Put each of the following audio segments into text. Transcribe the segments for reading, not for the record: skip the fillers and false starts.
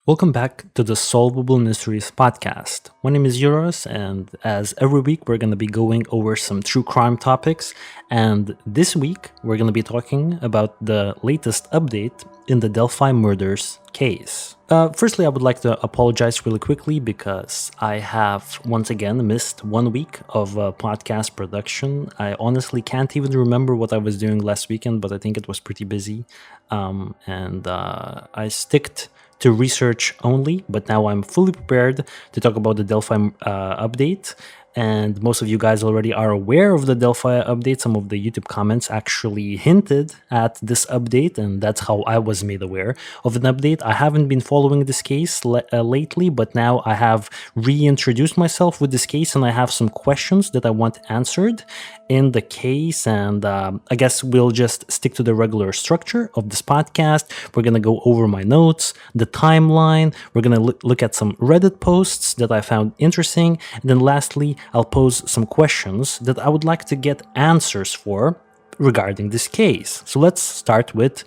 Welcome back to the Solvable Mysteries podcast. My name is Euros, and as every week, we're going to be going over some true crime topics. And this week, we're going to be talking about the latest update in the Delphi murders case. Firstly, I would like to apologize really quickly because I have once again missed 1 week of podcast production. I honestly can't even remember what I was doing last weekend, but I think it was pretty busy. I sticked to research only, but now I'm fully prepared to talk about the Delphi update. And most of you guys already are aware of the Delphi update. Some of the YouTube comments actually hinted at this update, and that's how I was made aware of an update. I haven't been following this case lately, but now I have reintroduced myself with this case, and I have some questions that I want answered in the case. And I guess we'll just stick to the regular structure of this podcast. We're going to go over my notes, the timeline. We're going to look at some Reddit posts that I found interesting. And then lastly, I'll pose some questions that I would like to get answers for regarding this case. So let's start with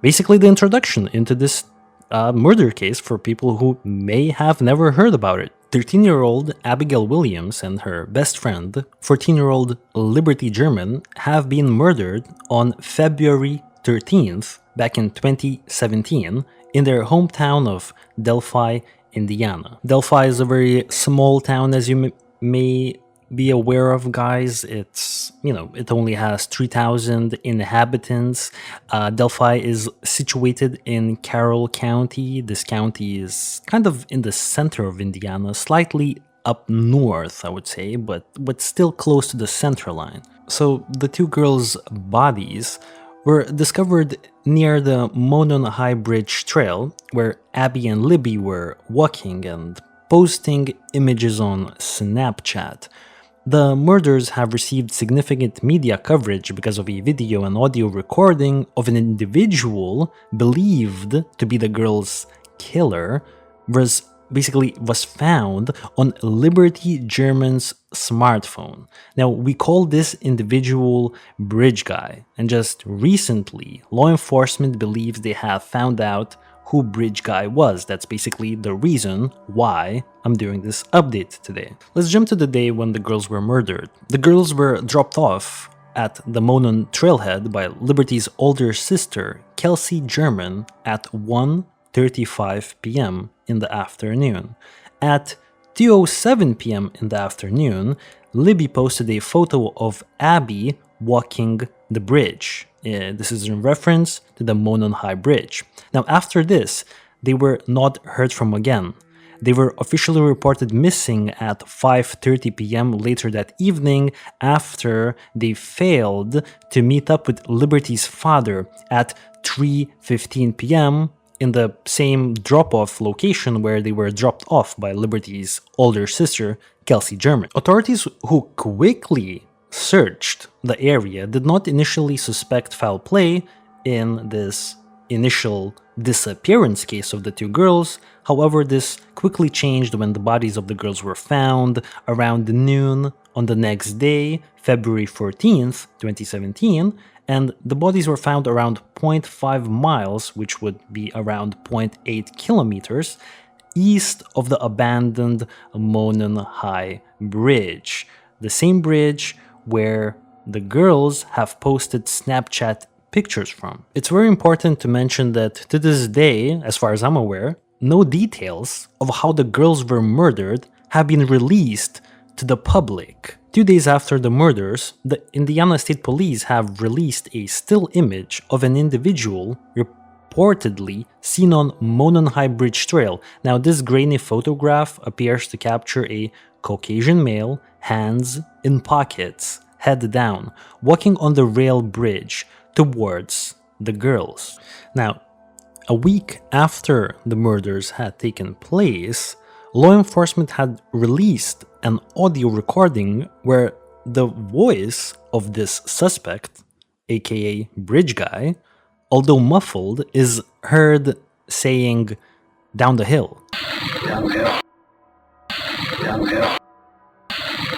basically the introduction into this murder case for people who may have never heard about it. 13-year-old Abigail Williams and her best friend, 14-year-old Liberty German, have been murdered on February 13th back in 2017 in their hometown of Delphi, Indiana. Delphi is a very small town, as you may be aware of, guys. It only has 3,000 inhabitants. Delphi is situated in Carroll County. This county is kind of in the center of Indiana, slightly up north, I would say, but still close to the center line. So the two girls' bodies were discovered near the Monon High Bridge Trail, where Abby and Libby were walking and posting images on Snapchat. The murders have received significant media coverage because of a video and audio recording of an individual believed to be the girl's killer was found on Liberty German's smartphone. Now, we call this individual Bridge Guy, and just recently, law enforcement believes they have found out who Bridge Guy was. That's basically the reason why I'm doing this update today. Let's jump to the day when the girls were murdered. The girls were dropped off at the Monon trailhead by Liberty's older sister, Kelsey German, at 1:35 p.m. in the afternoon. At 2:07 p.m. in the afternoon, Libby posted a photo of Abby walking the bridge. This is in reference to the Monon High Bridge. Now, after this, they were not heard from again. They were officially reported missing at 5:30 p.m. later that evening after they failed to meet up with Liberty's father at 3:15 p.m. in the same drop-off location where they were dropped off by Liberty's older sister, Kelsey German. Authorities who quickly searched the area did not initially suspect foul play in this initial disappearance case of the two girls. However, this quickly changed when the bodies of the girls were found around noon on the next day, February 14th, 2017, and the bodies were found around 0.5 miles, which would be around 0.8 kilometers, east of the abandoned Monon High Bridge, the same bridge where the girls have posted Snapchat pictures from. It's very important to mention that to this day, as far as I'm aware, no details of how the girls were murdered have been released to the public. 2 days after the murders, the Indiana State Police have released a still image of an individual reportedly seen on Monon High Bridge Trail. Now, this grainy photograph appears to capture a Caucasian male, hands in pockets, head down, walking on the rail bridge towards the girls. Now, a week after the murders had taken place, law enforcement had released an audio recording where the voice of this suspect, aka Bridge Guy, although muffled, is heard saying, "Down the hill." Down the hill. Down the hill.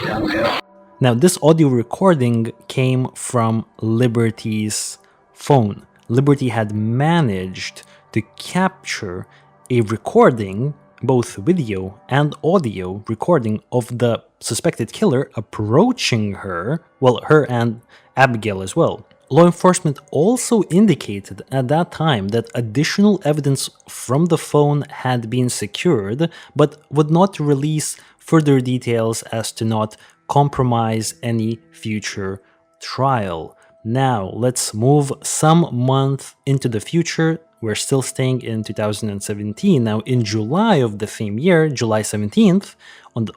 Down the hill. Now, this audio recording came from Liberty's phone. Liberty had managed to capture a recording, both video and audio recording, of the suspected killer approaching her, well, her and Abigail as well. Law enforcement also indicated at that time that additional evidence from the phone had been secured, but would not release further details as to not compromise any future trial. Now, let's move some month into the future. We're still staying in 2017. Now, in July of the same year, July 17th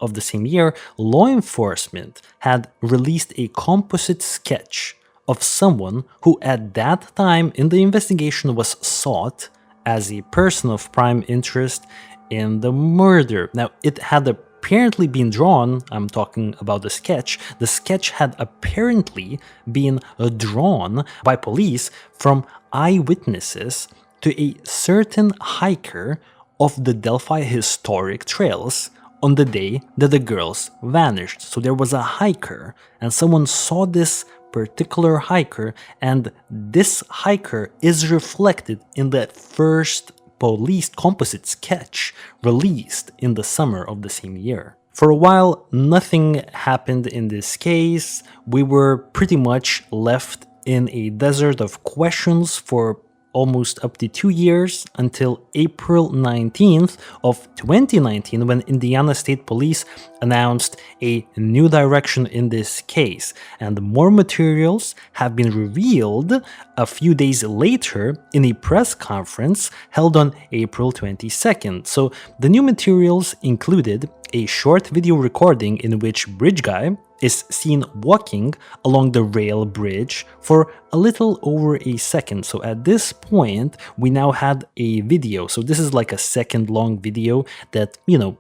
of the same year, law enforcement had released a composite sketch of someone who at that time in the investigation was sought as a person of prime interest in the murder. Now, it had apparently been drawn, I'm talking about the sketch had apparently been drawn by police from eyewitnesses to a certain hiker of the Delphi historic trails on the day that the girls vanished. So there was a hiker, and someone saw this particular hiker, and this hiker is reflected in the first police composite sketch released in the summer of the same year. For a while, nothing happened in this case. We were pretty much left in a desert of questions for almost up to 2 years until April 19th of 2019, when Indiana State Police announced a new direction in this case, and more materials have been revealed a few days later in a press conference held on April 22nd. So the new materials included a short video recording in which Bridge Guy is seen walking along the rail bridge for a little over a second. So at this point, we now had a video. So this is like a second long video that,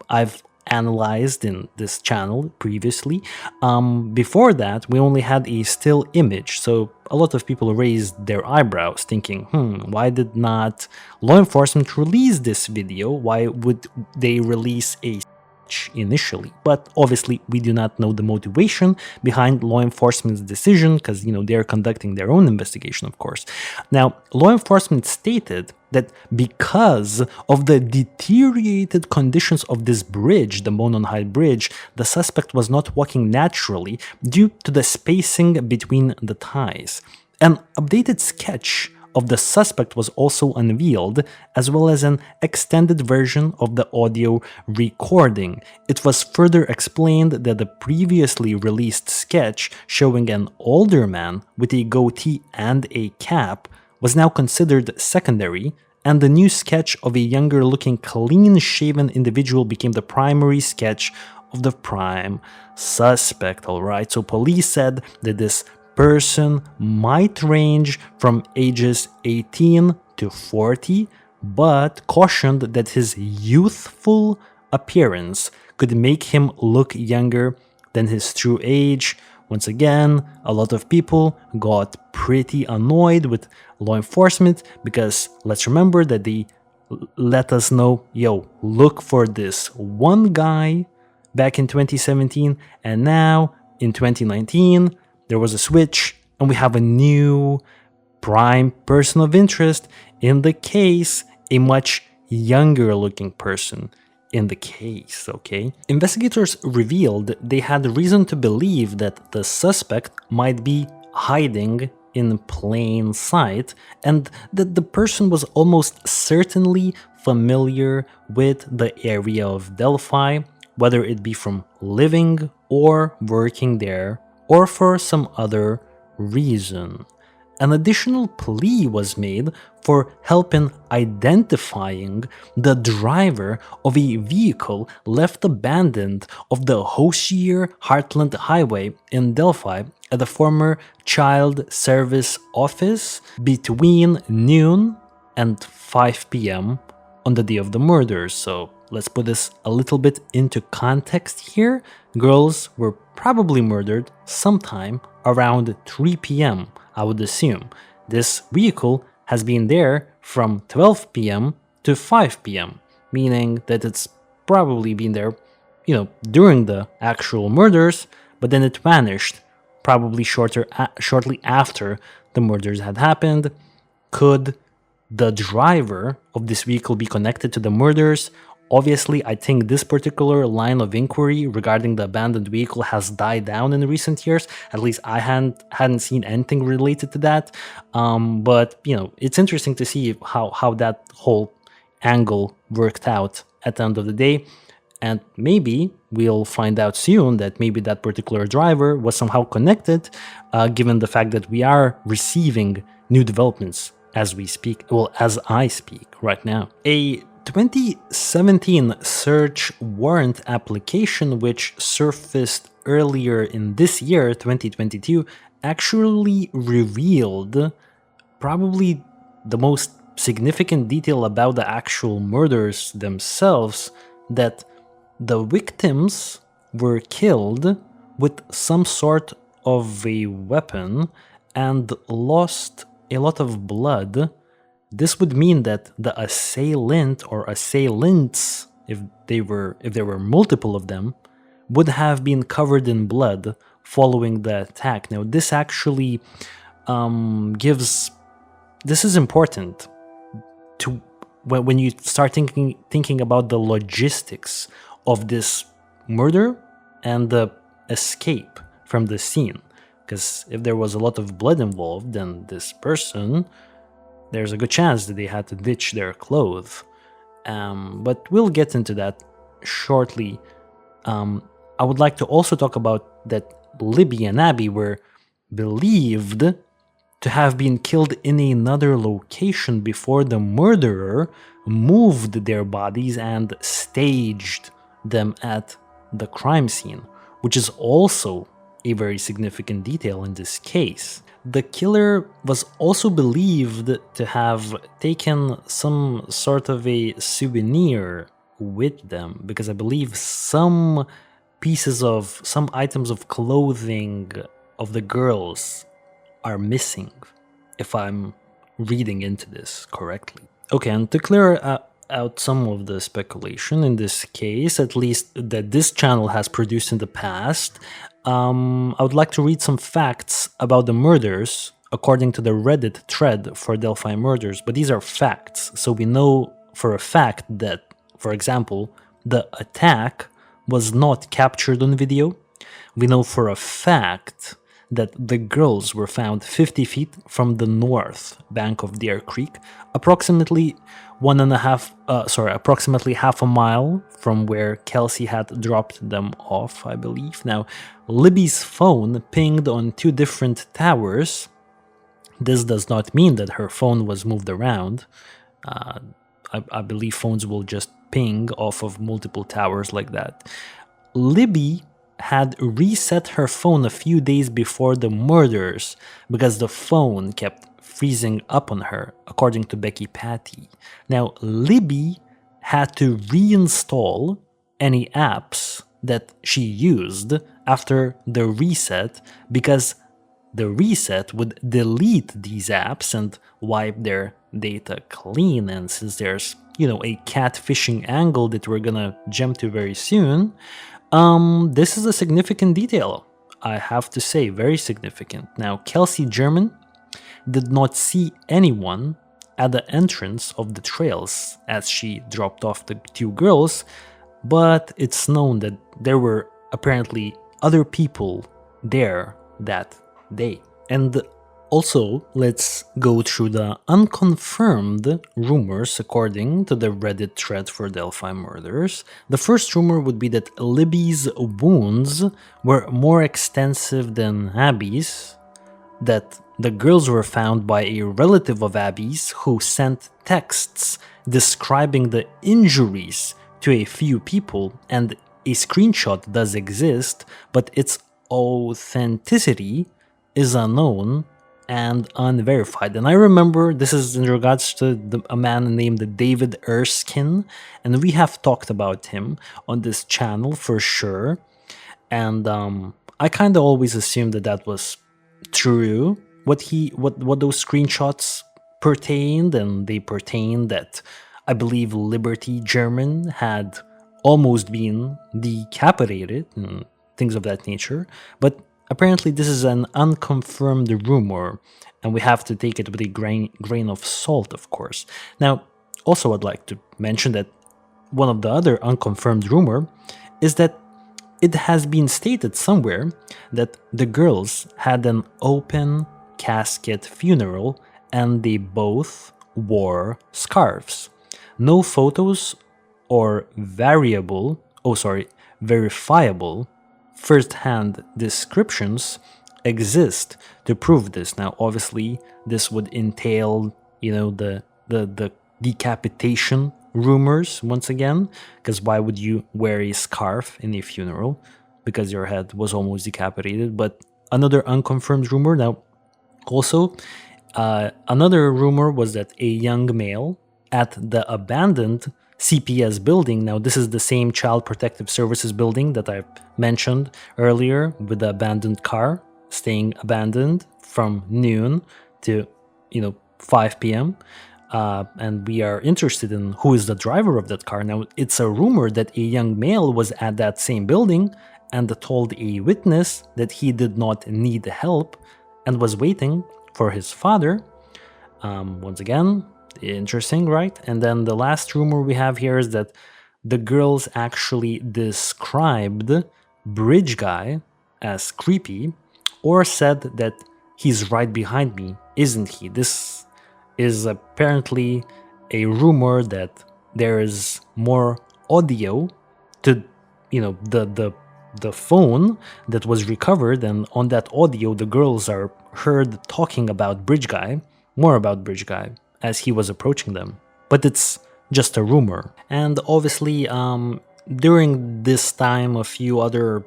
I've analyzed in this channel previously. Before that, we only had a still image. So a lot of people raised their eyebrows thinking, why did not law enforcement release this video? Why would they release a initially? But obviously we do not know the motivation behind law enforcement's decision, because they're conducting their own investigation, of course. Now, law enforcement stated that because of the deteriorated conditions of this bridge, the Monon Heights Bridge, the suspect was not walking naturally due to the spacing between the ties. An updated sketch of the suspect was also unveiled, as well as an extended version of the audio recording. It was further explained that the previously released sketch showing an older man with a goatee and a cap was now considered secondary, and the new sketch of a younger-looking, clean-shaven individual became the primary sketch of the prime suspect. Alright, so police said that this person might range from ages 18 to 40, but cautioned that his youthful appearance could make him look younger than his true age. Once again, a lot of people got pretty annoyed with law enforcement because let's remember that they let us know, look for this one guy back in 2017, and now in 2019, there was a switch, and we have a new prime person of interest in the case, a much younger looking person in the case, okay? Investigators revealed they had reason to believe that the suspect might be hiding in plain sight, and that the person was almost certainly familiar with the area of Delphi, whether it be from living or working there, or for some other reason. An additional plea was made for help in identifying the driver of a vehicle left abandoned off the Hosier Heartland Highway in Delphi at the former Child Service Office between noon and 5 p.m. on the day of the murders. So let's put this a little bit into context here. Girls were probably murdered sometime around 3 p.m., I would assume. This vehicle has been there from 12 p.m. to 5 p.m., meaning that it's probably been there, during the actual murders, but then it vanished probably shortly after the murders had happened. Could the driver of this vehicle be connected to the murders? Obviously, I think this particular line of inquiry regarding the abandoned vehicle has died down in recent years. At least I hadn't seen anything related to that. But it's interesting to see how that whole angle worked out at the end of the day. And maybe we'll find out soon that maybe that particular driver was somehow connected, given the fact that we are receiving new developments as we speak, well, as I speak right now. A 2017 search warrant application, which surfaced earlier in this year, 2022, actually revealed probably the most significant detail about the actual murders themselves, that the victims were killed with some sort of a weapon and lost a lot of blood. This would mean that the assailant or assailants, if there were multiple of them, would have been covered in blood following the attack. Now, this actually this is important to when you start thinking about the logistics of this murder and the escape from the scene. Because if there was a lot of blood involved, then this person, there's a good chance that they had to ditch their clothes. But we'll get into that shortly. I would like to also talk about that Libby and Abby were believed to have been killed in another location before the murderer moved their bodies and staged them at the crime scene, which is also a very significant detail in this case. The killer was also believed to have taken some sort of a souvenir with them, because I believe some items of clothing of the girls are missing, if I'm reading into this correctly. Okay, and to clear out some of the speculation in this case, at least that this channel has produced in the past, I would like to read some facts about the murders according to the Reddit thread for Delphi murders, but these are facts, so we know for a fact that, for example, the attack was not captured on video. We know for a fact that the girls were found 50 feet from the north bank of Deer Creek, approximately approximately half a mile from where Kelsey had dropped them off, I believe. Now, Libby's phone pinged on 2 different towers. This does not mean that her phone was moved around. I believe phones will just ping off of multiple towers like that. Libby had reset her phone a few days before the murders because the phone kept freezing up on her, according to Becky Patty. Now, Libby had to reinstall any apps that she used after the reset, because the reset would delete these apps and wipe their data clean. And since there's, a catfishing angle that we're gonna jump to very soon, this is a significant detail, I have to say, very significant. Now, Kelsey German did not see anyone at the entrance of the trails as she dropped off the 2 girls, but it's known that there were apparently other people there that day. And also, let's go through the unconfirmed rumors according to the Reddit thread for Delphi murders. The first rumor would be that Libby's wounds were more extensive than Abby's, that the girls were found by a relative of Abby's who sent texts describing the injuries to a few people, and a screenshot does exist, but its authenticity is unknown and unverified. And I remember this is in regards to a man named David Erskine, and we have talked about him on this channel for sure. And I kind of always assumed that was true, what those screenshots pertained, and they pertained that I believe Liberty German had almost been decapitated and things of that nature. But apparently this is an unconfirmed rumor, and we have to take it with a grain of salt, of course. Now, also I'd like to mention that one of the other unconfirmed rumor is that it has been stated somewhere that the girls had an open casket funeral and they both wore scarves. No photos or verifiable first-hand descriptions exist to prove this. Now, obviously, this would entail, the decapitation rumors once again, because why would you wear a scarf in a funeral? Because your head was almost decapitated. But another unconfirmed rumor. Now, also, another rumor was that a young male at the abandoned CPS building. Now, this is the same Child Protective Services building that I mentioned earlier with the abandoned car staying abandoned from noon to 5 p.m. And we are interested in who is the driver of that car. Now, it's a rumor that a young male was at that same building and told a witness that he did not need help and was waiting for his father. Once again, interesting, right? And then the last rumor we have here is that the girls actually described Bridge Guy as creepy, or said that he's right behind me, isn't he? This is apparently a rumor that there is more audio to, the phone that was recovered, and on that audio the girls are heard talking about Bridge Guy, more about Bridge Guy, as he was approaching them. But it's just a rumor. And obviously, during this time, a few other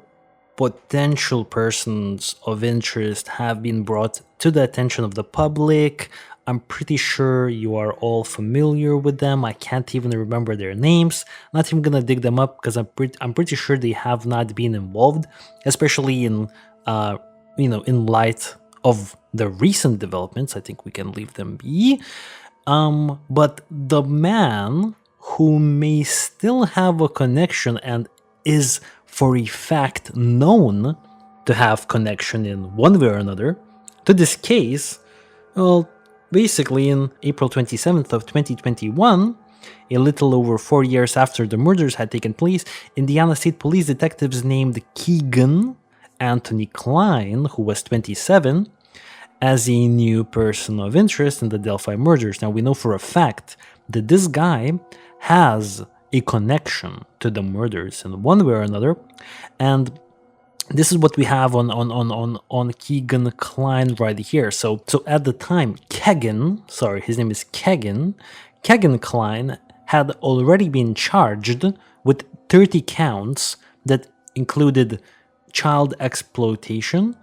potential persons of interest have been brought to the attention of the public. I'm pretty sure you are all familiar with them. I can't even remember their names. Not even gonna dig them up because I'm pretty sure they have not been involved, especially in in light of the recent developments. I think we can leave them be. But the man who may still have a connection and is for a fact known to have connection in one way or another to this case, well, basically in April 27th of 2021, a little over 4 years after the murders had taken place, Indiana State Police detectives named Keegan Anthony Klein, who was 27, as a new person of interest in the Delphi murders. Now, we know for a fact that this guy has a connection to the murders in one way or another, and this is what we have on Keegan Klein right here. So at the time, his name is Keegan Klein had already been charged with 30 counts that included child exploitation,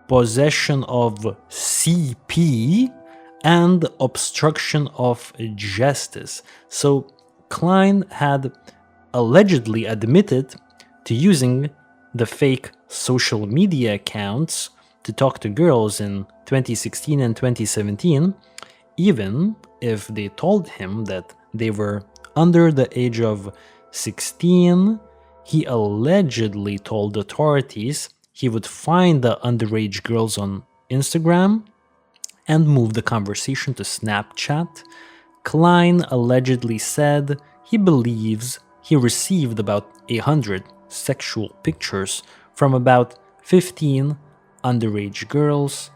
possession of CP, and obstruction of justice. So Klein had allegedly admitted to using the fake social media accounts to talk to girls in 2016 and 2017, even if they told him that they were under the age of 16. He allegedly told authorities he would find the underage girls on Instagram and move the conversation to Snapchat. Klein allegedly said he believes he received about 100 sexual pictures from about 15 underage girls.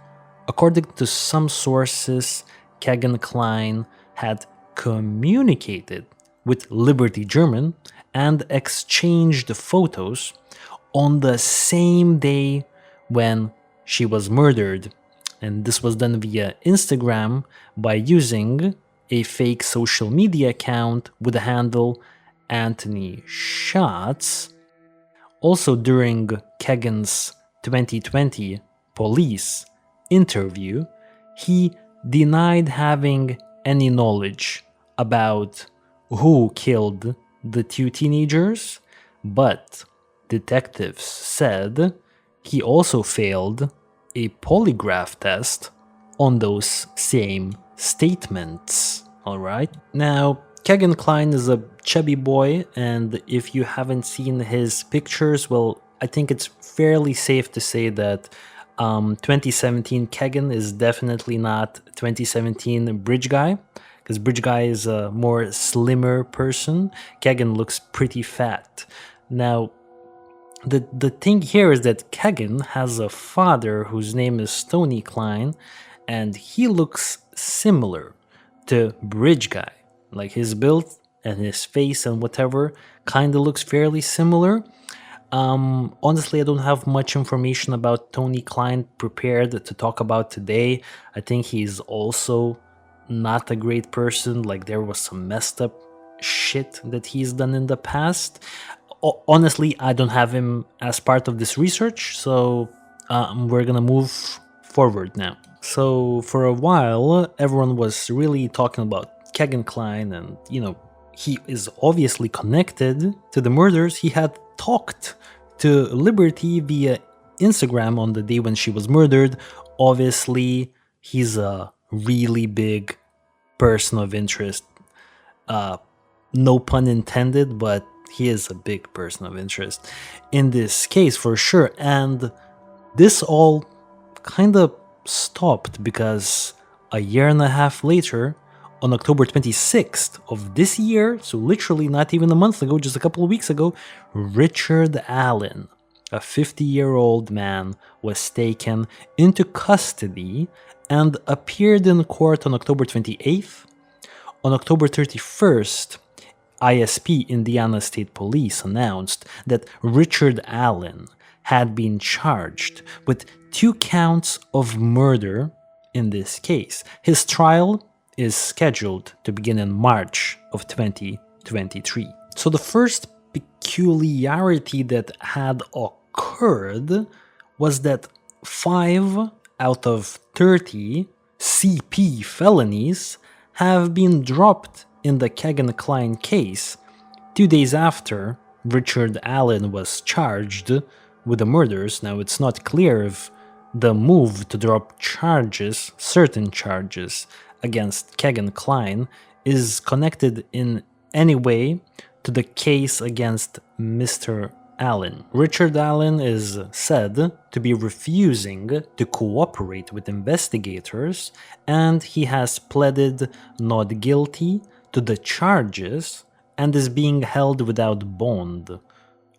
According to some sources, Keegan Klein had communicated with Liberty German and exchanged photos on the same day when she was murdered. And this was done via Instagram by using a fake social media account with the handle Anthony Shots. Also, during Keegan's 2020 police interview, he denied having any knowledge about who killed the two teenagers, but detectives said he also failed a polygraph test on those same statements. Alright, now Keegan Klein is a chubby boy, and if you haven't seen his pictures, well, I think it's fairly safe to say that 2017 Kegan is definitely not 2017 Bridge Guy, because Bridge Guy is a more slimmer person. Kegan looks pretty fat. Now, the thing here is that Kegan has a father whose name is Stony Klein, and he looks similar to Bridge Guy. Like his build and his face and whatever kind of looks fairly similar. Honestly, I don't have much information about Tony Klein prepared to talk about today. I think he's also not a great person. Like, there was some messed up shit that he's done in the past. Honestly, I don't have him as part of this research, so we're gonna move forward now. So, for a while, everyone was really talking about Kegan Klein, and he is obviously connected to the murders. He had talked to Liberty via Instagram on the day when she was murdered. Obviously, he's a really big person of interest. No pun intended, but he is a big person of interest in this case for sure. And this all kind of stopped because a year and a half later, on October 26th of this year, so literally not even a month ago, just a couple of weeks ago, Richard Allen, a 50-year-old man, was taken into custody and appeared in court on October 28th. On October 31st, ISP, Indiana State Police, announced that Richard Allen had been charged with 2 counts of murder in this case. His trial is scheduled to begin in March of 2023. So the first peculiarity that had occurred was that 5 out of 30 CP felonies have been dropped in the Kegan Klein case 2 days after Richard Allen was charged with the murders. Now, it's not clear if the move to drop charges, certain charges, against Kegan Klein is connected in any way to the case against Mr. Allen. Richard Allen is said to be refusing to cooperate with investigators, and he has pleaded not guilty to the charges and is being held without bond.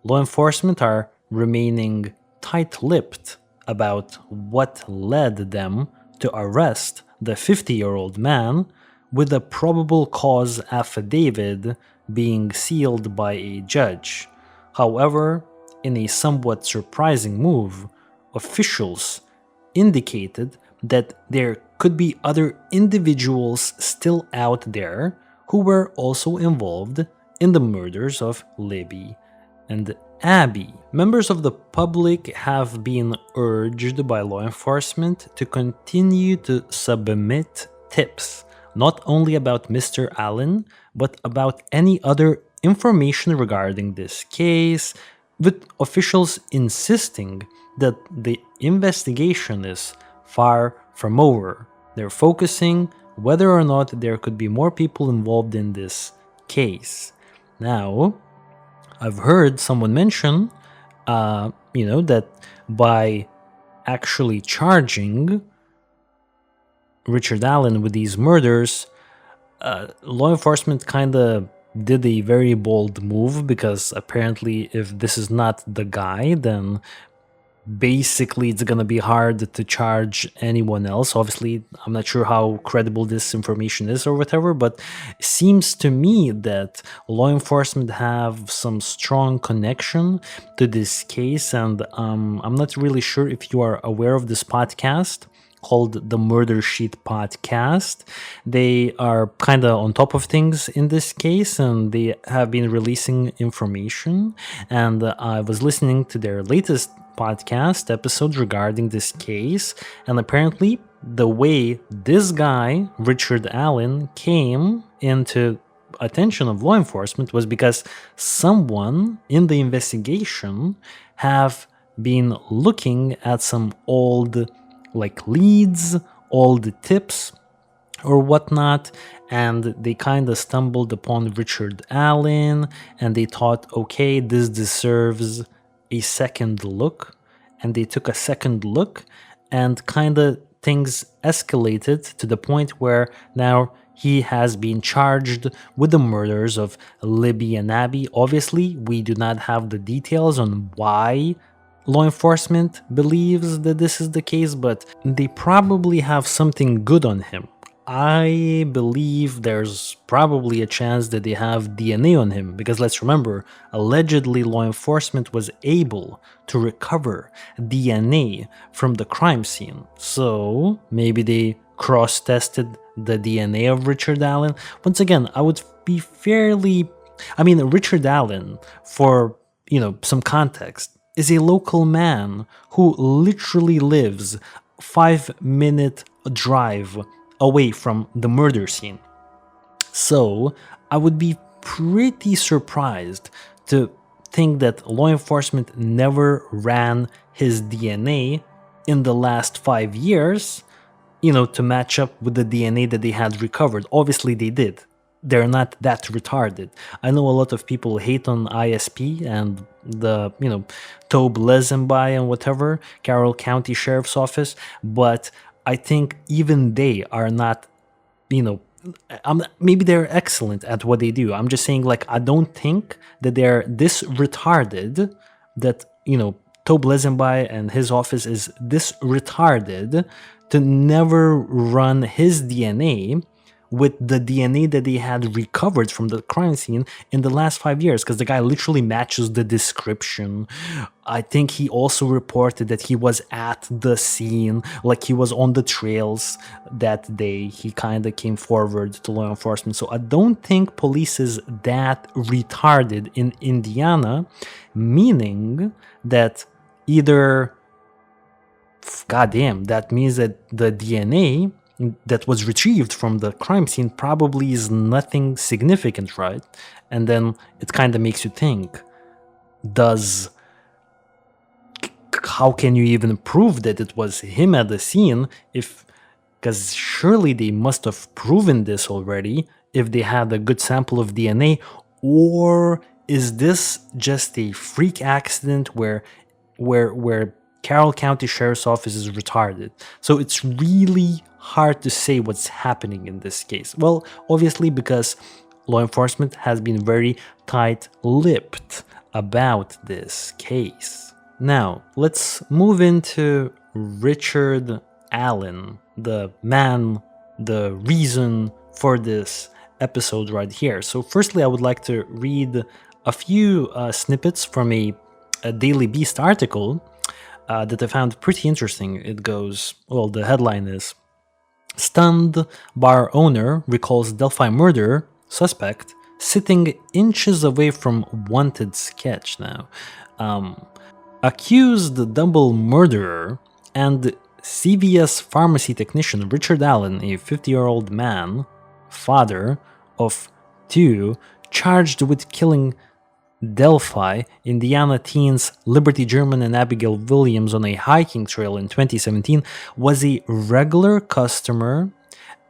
Law enforcement are remaining tight-lipped about what led them to arrest the 50-year-old man, with a probable cause affidavit being sealed by a judge. However, in a somewhat surprising move, officials indicated that there could be other individuals still out there who were also involved in the murders of Libby and Abby. Members of the public have been urged by law enforcement to continue to submit tips, not only about Mr. Allen, but about any other information regarding this case, with officials insisting that the investigation is far from over. They're focusing whether or not there could be more people involved in this case. Now, I've heard someone mention, that by actually charging Richard Allen with these murders, law enforcement kind of did a very bold move, because apparently if this is not the guy, then basically it's gonna be hard to charge anyone else. Obviously, I'm not sure how credible this information is or whatever, but it seems to me that law enforcement have some strong connection to this case, and I'm not really sure if you are aware of this podcast called the Murder Sheet Podcast. They are kind of on top of things in this case, and they have been releasing information, and I was listening to their latest podcast episode regarding this case, and apparently the way this guy, Richard Allen, came into attention of law enforcement was because someone in the investigation have been looking at some old leads, old tips or whatnot, and they kind of stumbled upon Richard Allen, and they thought, okay, this deserves a second look, and they took a second look, and kind of things escalated to the point where now he has been charged with the murders of Libby and Abby. Obviously, we do not have the details on why law enforcement believes that this is the case, but they probably have something good on him. I believe there's probably a chance that they have DNA on him, because let's remember, allegedly law enforcement was able to recover DNA from the crime scene. So maybe they cross-tested the DNA of Richard Allen. Once again, I would be fairly... I mean, Richard Allen, for, some context, is a local man who literally lives 5-minute drive away from the murder scene. So I would be pretty surprised to think that law enforcement never ran his DNA in the last 5 years, to match up with the DNA that they had recovered. Obviously they did. They're not that retarded. I know a lot of people hate on ISP and the, Tobe Lezenby and whatever, Carroll County Sheriff's Office, but I think even they are not, maybe they're excellent at what they do. I'm just saying, I don't think that they're this retarded that, Tobe Lezenby and his office is this retarded to never run his DNA with the DNA that they had recovered from the crime scene in the last 5 years, because the guy literally matches the description. I think he also reported that he was at the scene, he was on the trails that day. He kind of came forward to law enforcement. So I don't think police is that retarded in Indiana, meaning that either, goddamn, that means that the DNA that was retrieved from the crime scene probably is nothing significant, right? And then it kind of makes you think, how can you even prove that it was him at the scene because surely they must have proven this already if they had a good sample of DNA, or is this just a freak accident where Carroll County Sheriff's Office is retarded? So it's really hard to say what's happening in this case. Well, obviously, because law enforcement has been very tight-lipped about this case. Now, let's move into Richard Allen, the man, the reason for this episode right here. So firstly, I would like to read a few snippets from a Daily Beast article that I found pretty interesting. It goes, the headline is, "Stunned bar owner recalls Delphi murder suspect sitting inches away from wanted sketch." Now, accused double murderer and CVS pharmacy technician Richard Allen, a 50-year-old man, father of 2, charged with killing Delphi, Indiana teens Liberty German and Abigail Williams on a hiking trail in 2017, was a regular customer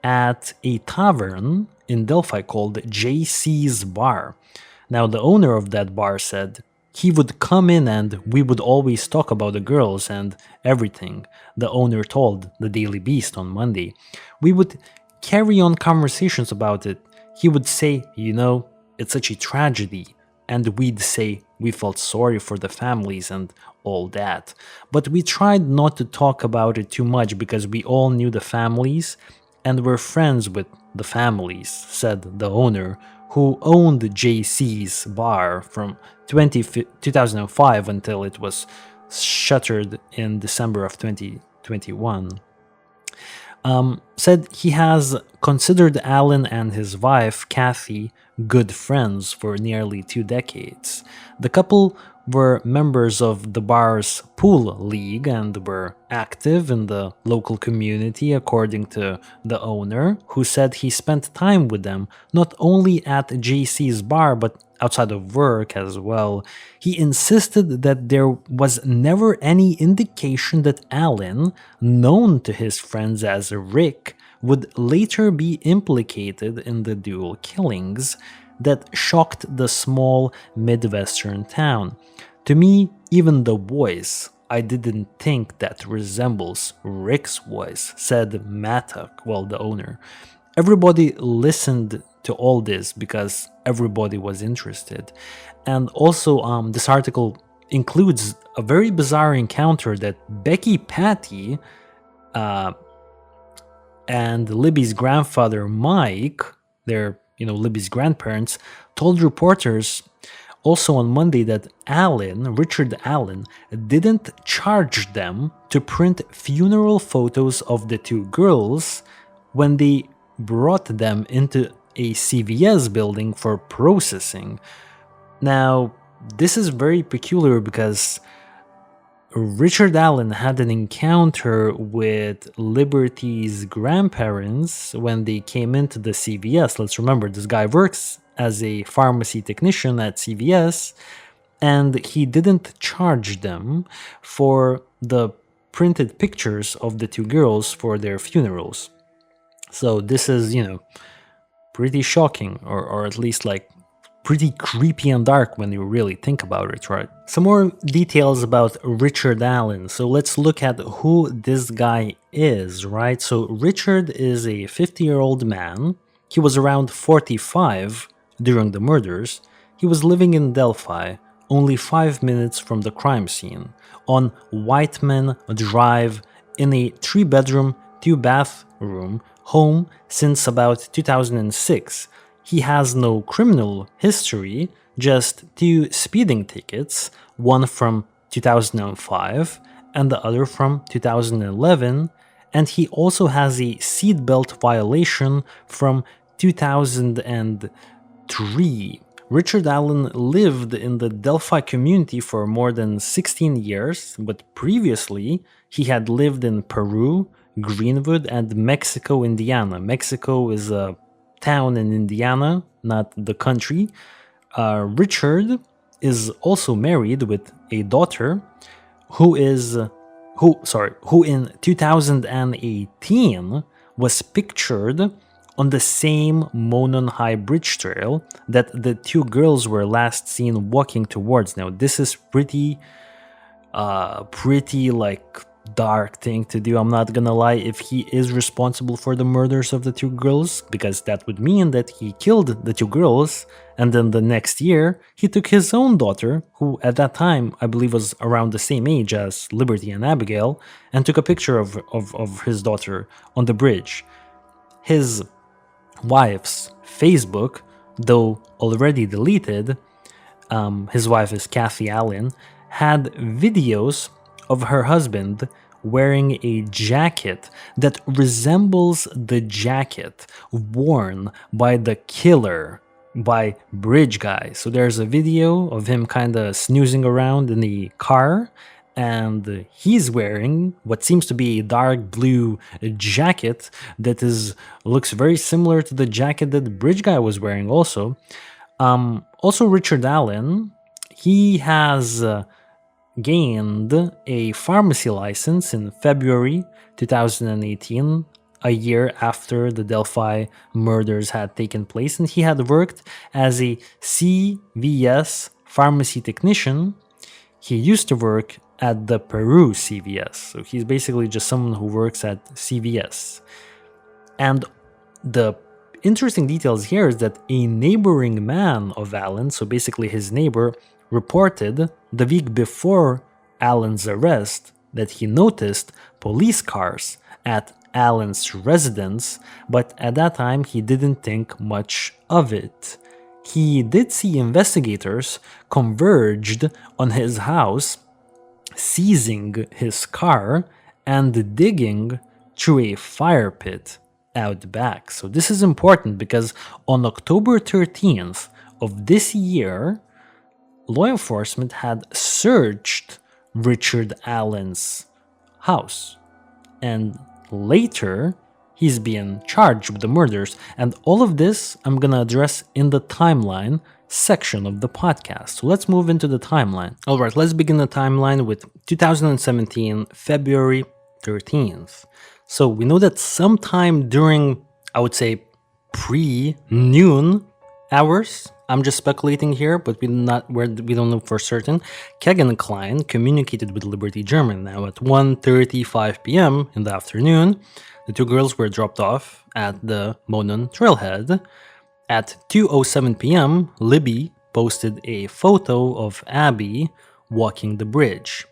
at a tavern in Delphi called JC's Bar. Now, the owner of that bar said he would come in and we would always talk about the girls and everything, the owner told the Daily Beast on Monday. "We would carry on conversations about it. He would say, it's such a tragedy. And we'd say we felt sorry for the families and all that. But we tried not to talk about it too much because we all knew the families and were friends with the families," said the owner, who owned JC's Bar from 2005 until it was shuttered in December of 2021. Said he has considered Allen and his wife, Kathy, good friends for nearly 2 decades. The couple were members of the bar's pool league and were active in the local community, according to the owner, who said he spent time with them not only at JC's Bar but outside of work as well. He insisted that there was never any indication that Allen, known to his friends as Rick, would later be implicated in the dual killings that shocked the small Midwestern town. "To me, Even the voice, I didn't think that resembles Rick's voice, said Mattock, well, the owner. Everybody listened to all this because everybody was interested. And also, this article includes a very bizarre encounter that Becky Patty and Libby's grandfather Mike, their Libby's grandparents, told reporters also on Monday that Richard Allen, didn't charge them to print funeral photos of the two girls when they brought them into a CVS building for processing. Now, this is very peculiar because Richard Allen had an encounter with Liberty's grandparents when they came into the CVS. Let's remember, this guy works as a pharmacy technician at CVS, and he didn't charge them for the printed pictures of the two girls for their funerals. So this is, pretty shocking, or at least like pretty creepy and dark when you really think about it, right? Some more details about Richard Allen. So let's look at who this guy is, right? So Richard is a 50-year-old man. He was around 45 during the murders. He was living in Delphi, only 5 minutes from the crime scene, on Whiteman Drive, in a 3-bedroom, 2-bathroom home since about 2006. He has no criminal history, just 2 speeding tickets, one from 2005 and the other from 2011, and he also has a seatbelt violation from 2003. Richard Allen lived in the Delphi community for more than 16 years, but previously he had lived in Peru, Greenwood, and Mexico, Indiana. Mexico is a town in Indiana, not the country. Richard is also married with a daughter who in 2018 was pictured on the same Monon High Bridge trail that the two girls were last seen walking towards. Now, this is pretty like dark thing to do. I'm not gonna lie, if he is responsible for the murders of the two girls, because that would mean that he killed the two girls, and then the next year he took his own daughter, who at that time I believe was around the same age as Liberty and Abigail, and took a picture of his daughter on the bridge. His wife's Facebook, though already deleted, his wife is Kathy Allen, had videos of her husband wearing a jacket that resembles the jacket worn by the killer, by Bridge Guy. So there's a video of him kind of snoozing around in the car, and he's wearing what seems to be a dark blue jacket that looks very similar to the jacket that Bridge Guy was wearing also. Also, Richard Allen, he has gained a pharmacy license in February 2018, a year after the Delphi murders had taken place, and he had worked as a CVS pharmacy technician. He used to work at the Peru CVS, so he's basically just someone who works at CVS. And the interesting details here is that a neighboring man of Allen, so basically his neighbor, reported the week before Allen's arrest that he noticed police cars at Allen's residence, but at that time he didn't think much of it. He did see investigators converged on his house, seizing his car and digging through a fire pit out back. So this is important because on October 13th of this year, law enforcement had searched Richard Allen's house, and later he's being charged with the murders. And all of this I'm gonna address in the timeline section of the podcast. So let's move into the timeline. Alright, let's begin the timeline with 2017, February 13th. So we know that sometime during, I would say, pre-noon hours, I'm just speculating here, but we don't know for certain. Kegan Kline communicated with Liberty German. Now at 1:35 p.m. in the afternoon, the two girls were dropped off at the Monon trailhead. At 2:07 p.m., Libby posted a photo of Abby walking the bridge.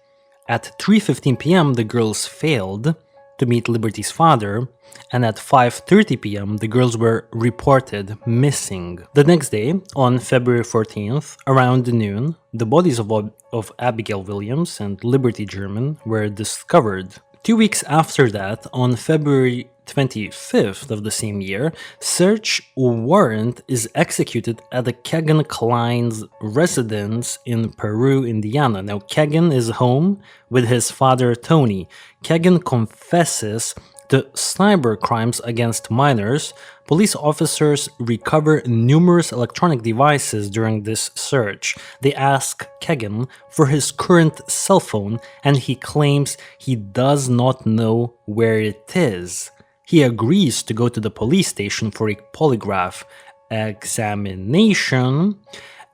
At 3:15 p.m., the girls failed to meet Liberty's father, and at 5:30 p.m., the girls were reported missing. The next day, on February 14th, around noon, the bodies of Abigail Williams and Liberty German were discovered. 2 weeks after that, on February 25th of the same year, search warrant is executed at the Kegan Kline's residence in Peru, Indiana. Now, Kegan is home with his father, Tony. Kegan confesses to cyber crimes against minors. Police officers recover numerous electronic devices during this search. They ask Kegan for his current cell phone, and he claims he does not know where it is. He agrees to go to the police station for a polygraph examination.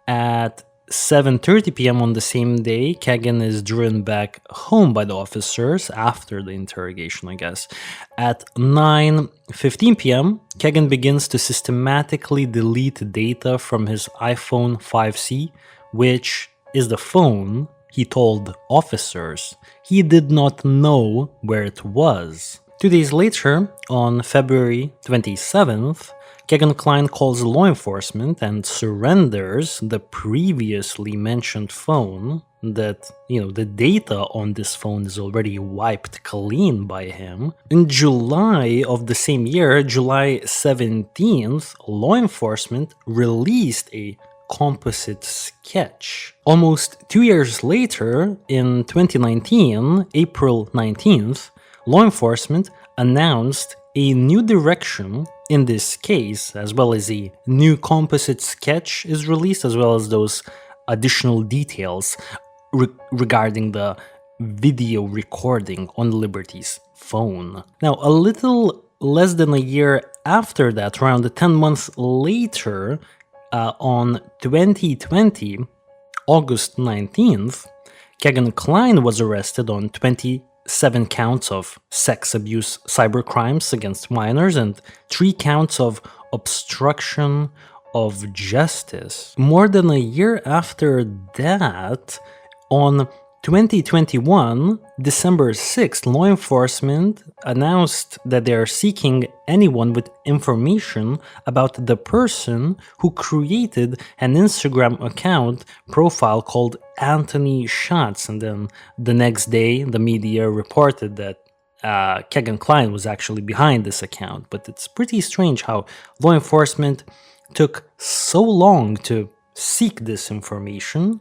At 7:30 p.m. on the same day, Kegan is driven back home by the officers after the interrogation, I guess. At 9:15 p.m., Kegan begins to systematically delete data from his iPhone 5C, which is the phone he told officers he did not know where it was. 2 days later, on February 27th, Kegan Kline calls law enforcement and surrenders the previously mentioned phone that, the data on this phone is already wiped clean by him. In July of the same year, July 17th, law enforcement released a composite sketch. Almost 2 years later, in 2019, April 19th, law enforcement announced a new direction in this case, as well as a new composite sketch is released, as well as those additional details regarding the video recording on Liberty's phone. Now, a little less than a year after that, around 10 months later, on 2020, August 19th, Kegan Kline was arrested on 27 counts of sex abuse cybercrimes against minors and 3 counts of obstruction of justice. More than a year after that, on 2021, December 6th, law enforcement announced that they are seeking anyone with information about the person who created an Instagram account profile called Anthony Schatz. And then the next day, the media reported that Kegan Kline was actually behind this account. But it's pretty strange how law enforcement took so long to seek this information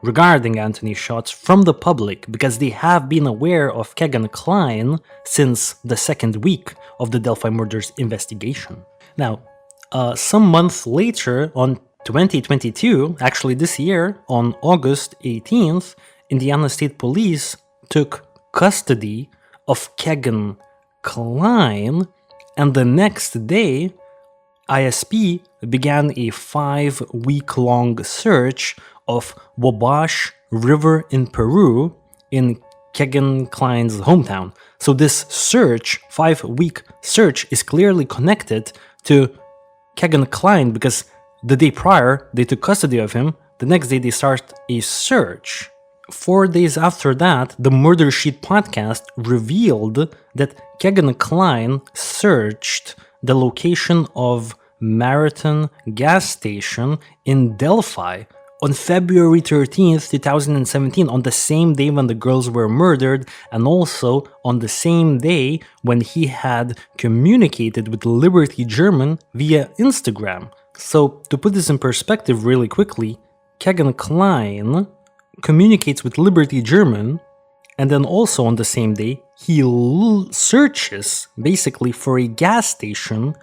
regarding Anthony Schatz from the public, because they have been aware of Kegan Kline since the second week of the Delphi murders investigation. Now, some months later, on 2022, actually this year, on August 18th, Indiana State Police took custody of Kegan Kline, and the next day, ISP began a 5-week-long search of Wabash River in Peru, in Kegan Kline's hometown. So this search, 5-week search, is clearly connected to Kegan Kline, because the day prior they took custody of him, the next day they start a search. 4 days after that, the Murder Sheet podcast revealed that Kegan Kline searched the location of Marathon gas station in Delphi on February 13th, 2017, on the same day when the girls were murdered, and also on the same day when he had communicated with Liberty German via Instagram. So, to put this in perspective really quickly, Kegan Kline communicates with Liberty German, and then also on the same day, he searches basically for a gas station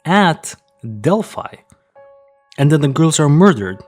at Delphi. And then the girls are murdered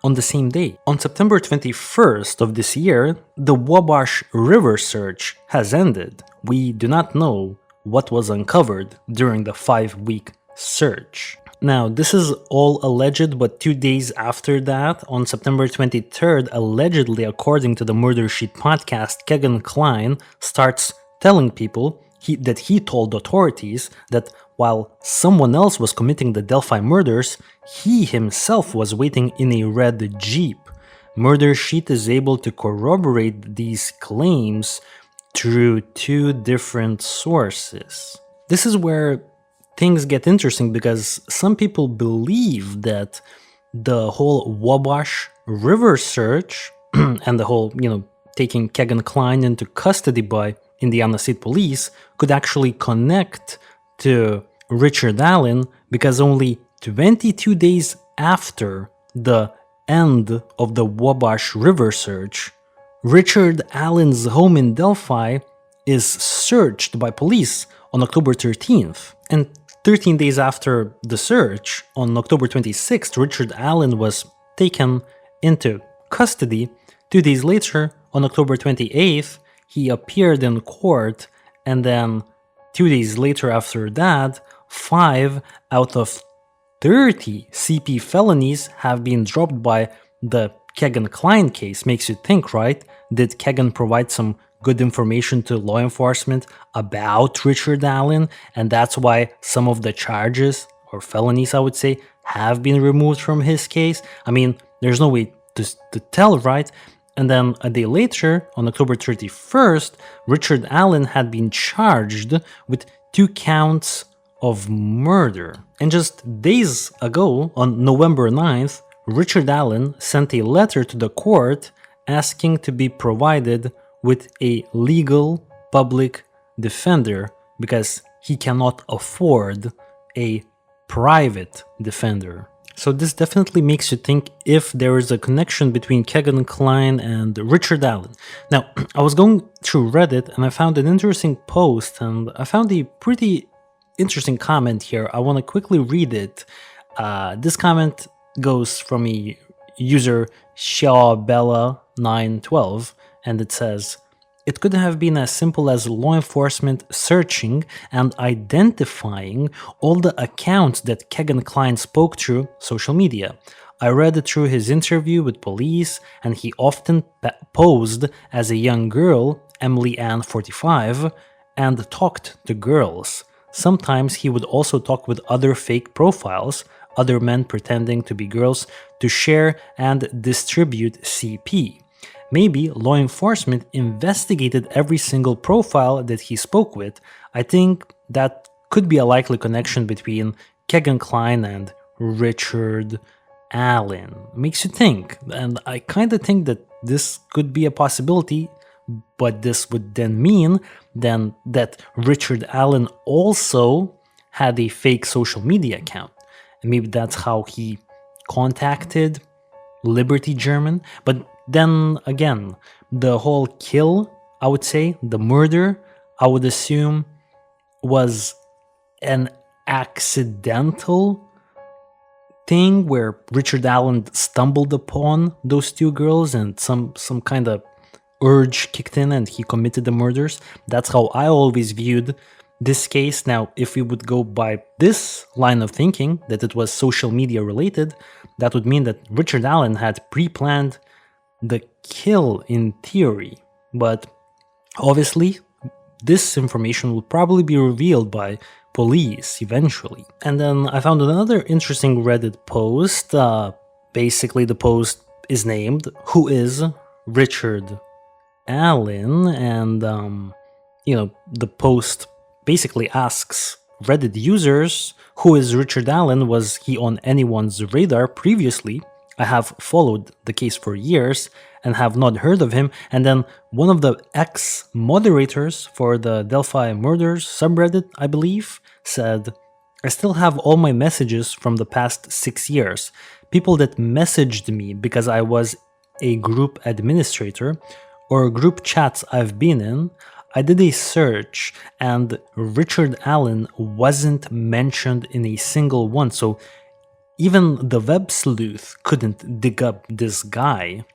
on the same day. On September 21st of this year, the Wabash River search has ended. We do not know what was uncovered during the 5-week search. Now, this is all alleged, but 2 days after that, on September 23rd, allegedly, according to the Murder Sheet podcast, Kegan Kline starts telling people that he told authorities that while someone else was committing the Delphi murders, he himself was waiting in a red Jeep. Murder Sheet is able to corroborate these claims through 2 different sources. This is where things get interesting because some people believe that the whole Wabash River search and the whole, taking Kegan Kline into custody by Indiana State Police could actually connect to Richard Allen because only 22 days after the end of the Wabash River search, Richard Allen's home in Delphi is searched by police on October 13th. And 13 days after the search, on October 26th, Richard Allen was taken into custody. 2 days later, on October 28th, he appeared in court, and then 2 days later after that, 5 out of 30 CP felonies have been dropped by the Kegan Kline case. Makes you think, right? Did Kegan provide some good information to law enforcement about Richard Allen, and that's why some of the charges, or felonies I would say, have been removed from his case? I mean, there's no way to tell, right? And then a day later, on October 31st, Richard Allen had been charged with 2 counts of murder. And just days ago, on November 9th, Richard Allen sent a letter to the court asking to be provided with a legal public defender because he cannot afford a private defender. So this definitely makes you think if there is a connection between Kegan Kline and Richard Allen. Now, I was going through Reddit and I found an interesting post, and I found a pretty interesting comment here. I want to quickly read it. This comment goes from a user Shawbella912, and it says, "It could have been as simple as law enforcement searching and identifying all the accounts that Kegan Kline spoke through social media. I read through his interview with police, and he often posed as a young girl, Emily Ann 45, and talked to girls. Sometimes he would also talk with other fake profiles, other men pretending to be girls, to share and distribute CP. Maybe law enforcement investigated every single profile that he spoke with. I think that could be a likely connection between Kegan Kline and Richard Allen." Makes you think, and I kind of think that this could be a possibility, but this would then mean that Richard Allen also had a fake social media account. And maybe that's how he contacted Liberty German. But then again, the whole kill, I would say, the murder, I would assume was an accidental thing where Richard Allen stumbled upon those 2 girls and some kind of urge kicked in and he committed the murders. That's how I always viewed this case. Now, if we would go by this line of thinking, that it was social media related, that would mean that Richard Allen had pre-planned the kill in theory. But obviously, this information will probably be revealed by police eventually. And then I found another interesting Reddit post. Basically, the post is named, "Who is Richard Allen?" And, the post basically asks Reddit users, who is Richard Allen? Was he on anyone's radar previously? I have followed the case for years and have not heard of him. And then one of the ex-moderators for the Delphi Murders subreddit, I believe, said, "I still have all my messages from the past 6 years. People that messaged me because I was a group administrator or group chats I've been in. I did a search and Richard Allen wasn't mentioned in a single one, so even the web sleuth couldn't dig up this guy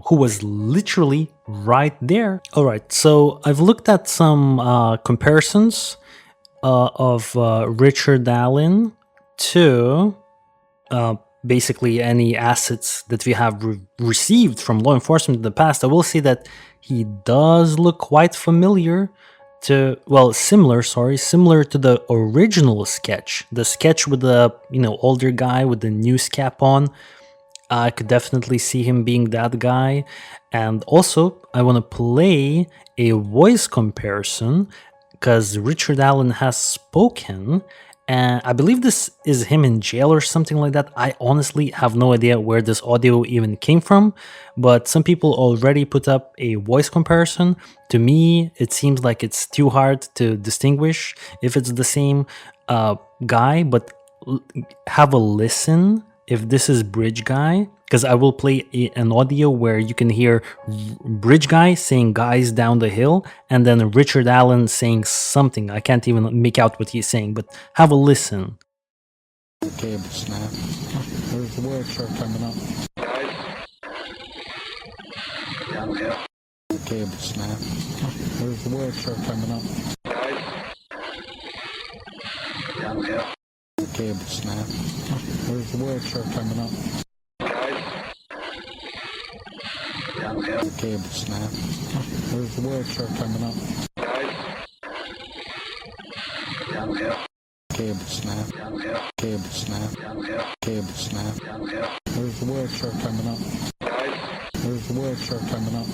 who was literally right there." Alright, so I've looked at some comparisons of Richard Allen to basically any assets that we have received from law enforcement in the past, I will say that he does look quite familiar to, well, similar to the original sketch. The sketch with the, older guy with the news cap on. I could definitely see him being that guy. And also, I want to play a voice comparison because Richard Allen has spoken, and I believe this is him in jail or something like that. I honestly have no idea where this audio even came from, but some people already put up a voice comparison. To me, it seems like it's too hard to distinguish if it's the same guy, but have a listen if this is Bridge Guy, because I will play an audio where you can hear Bridge Guy saying guys down the hill, and then Richard Allen saying something. I can't even make out what he's saying, but have a listen. Cable snap. There's the word truck coming up. Cable snap. There's the word truck coming up. Cable snap. There's the word truck coming up. Cable snap. There's the word truck coming up. Cable snap. Cable snap. Cable snap. There's the word truck coming up. There's the word truck coming up.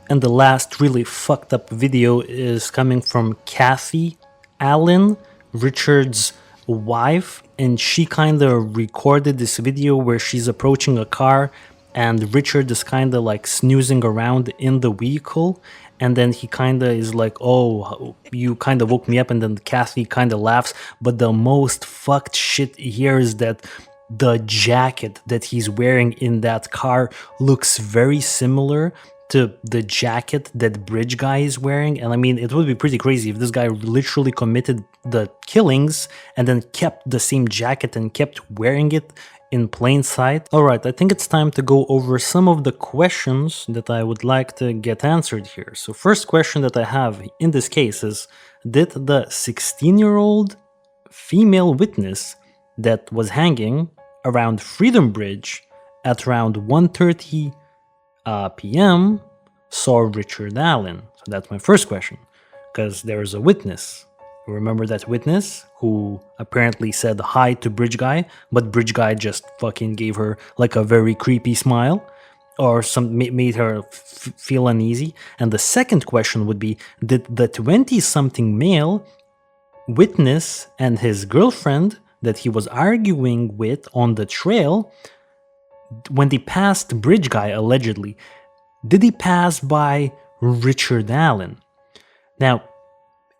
And the last really fucked up video is coming from Kathy Allen, Richard's wife, and she kind of recorded this video where she's approaching a car and Richard is kind of like snoozing around in the vehicle, and then he kind of is like, oh, you kind of woke me up, and then Kathy kind of laughs. But the most fucked shit here is that the jacket that he's wearing in that car looks very similar to the jacket that Bridge Guy is wearing. And I mean, it would be pretty crazy if this guy literally committed the killings and then kept the same jacket and kept wearing it in plain sight. Alright, I think it's time to go over some of the questions that I would like to get answered here. So first question that I have in this case is, did the 16-year-old female witness that was hanging around Freedom Bridge at around 1:30 p.m. saw Richard Allen? So that's my first question, because there is a witness. Remember that witness who apparently said hi to Bridge Guy, but Bridge Guy just fucking gave her like a very creepy smile, or made her feel uneasy. And the second question would be, did the 20-something male witness and his girlfriend that he was arguing with on the trail, when they passed Bridge Guy allegedly, did he pass by Richard Allen? Now,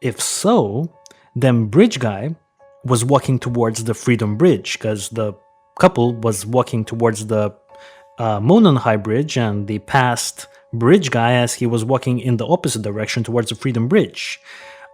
if so, then Bridge Guy was walking towards the Freedom Bridge, because the couple was walking towards the Monon High Bridge, and they passed Bridge Guy as he was walking in the opposite direction towards the Freedom Bridge.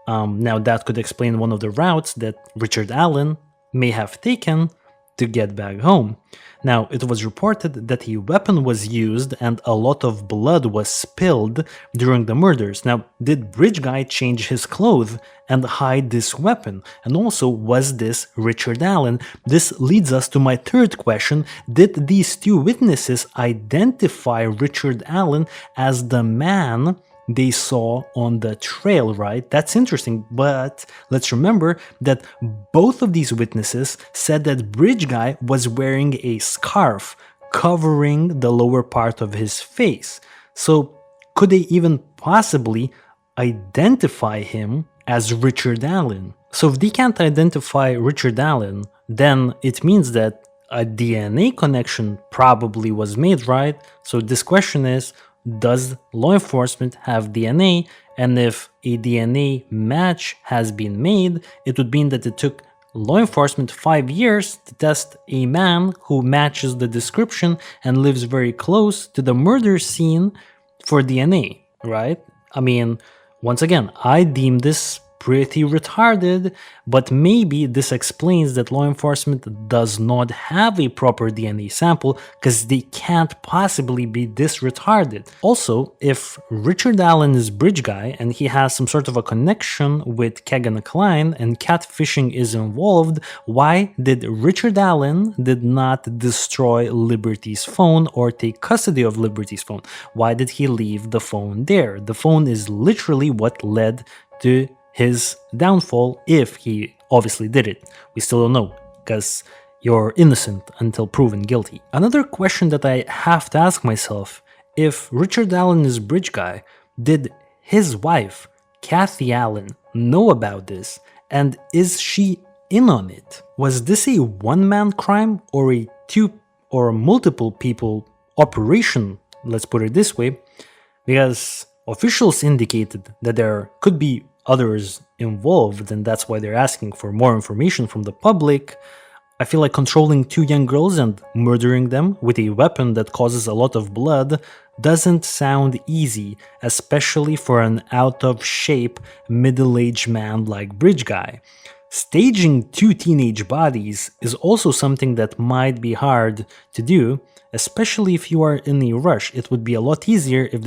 Now that could explain one of the routes that Richard Allen may have taken to get back home. Now, it was reported that a weapon was used and a lot of blood was spilled during the murders. Now, did Bridge Guy change his clothes and hide this weapon? And also, was this Richard Allen? This leads us to my third question. Did these two witnesses identify Richard Allen as the man they saw on the trail, right? That's interesting, but let's remember that both of these witnesses said that Bridge Guy was wearing a scarf covering the lower part of his face. So could they even possibly identify him as Richard Allen? So if they can't identify Richard Allen, then it means that a DNA connection probably was made, right? So this question is, does law enforcement have DNA? And if a DNA match has been made, it would mean that it took law enforcement 5 years to test a man who matches the description and lives very close to the murder scene for DNA, right? I mean, once again, I deem this pretty retarded, but maybe this explains that law enforcement does not have a proper DNA sample because they can't possibly be this retarded. Also, if Richard Allen is Bridge Guy and he has some sort of a connection with Kegan Kline and catfishing is involved, why did Richard Allen did not destroy Liberty's phone or take custody of Liberty's phone? Why did he leave the phone there? The phone is literally what led to his downfall, if he obviously did it. We still don't know, because you're innocent until proven guilty. Another question that I have to ask myself, if Richard Allen is Bridge Guy, did his wife, Kathy Allen, know about this, and is she in on it? Was this a one-man crime or a two or multiple people operation, let's put it this way, because officials indicated that there could be others involved, and that's why they're asking for more information from the public. I feel like controlling two young girls and murdering them with a weapon that causes a lot of blood doesn't sound easy, especially for an out-of-shape, middle-aged man like Bridge Guy. Staging two teenage bodies is also something that might be hard to do, especially if you are in a rush. It would be a lot easier if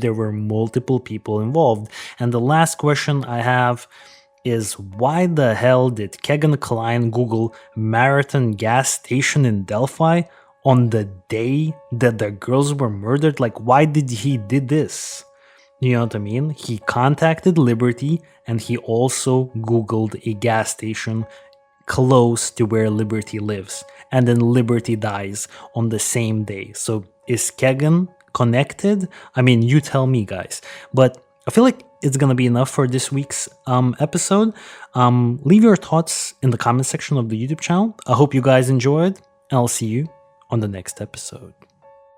there were multiple people involved. And the last question I have is, why the hell did Kegan Kline Google Marathon gas station in Delphi on the day that the girls were murdered? Like, why did he did this? You know what I mean? He contacted Liberty and he also Googled a gas station close to where Liberty lives, and then Liberty dies on the same day. So is Kegan connected? I mean, you tell me, guys. But I feel like it's gonna be enough for this week's episode. Leave your thoughts in the comment section of the YouTube channel. I hope you guys enjoyed, and I'll see you on the next episode.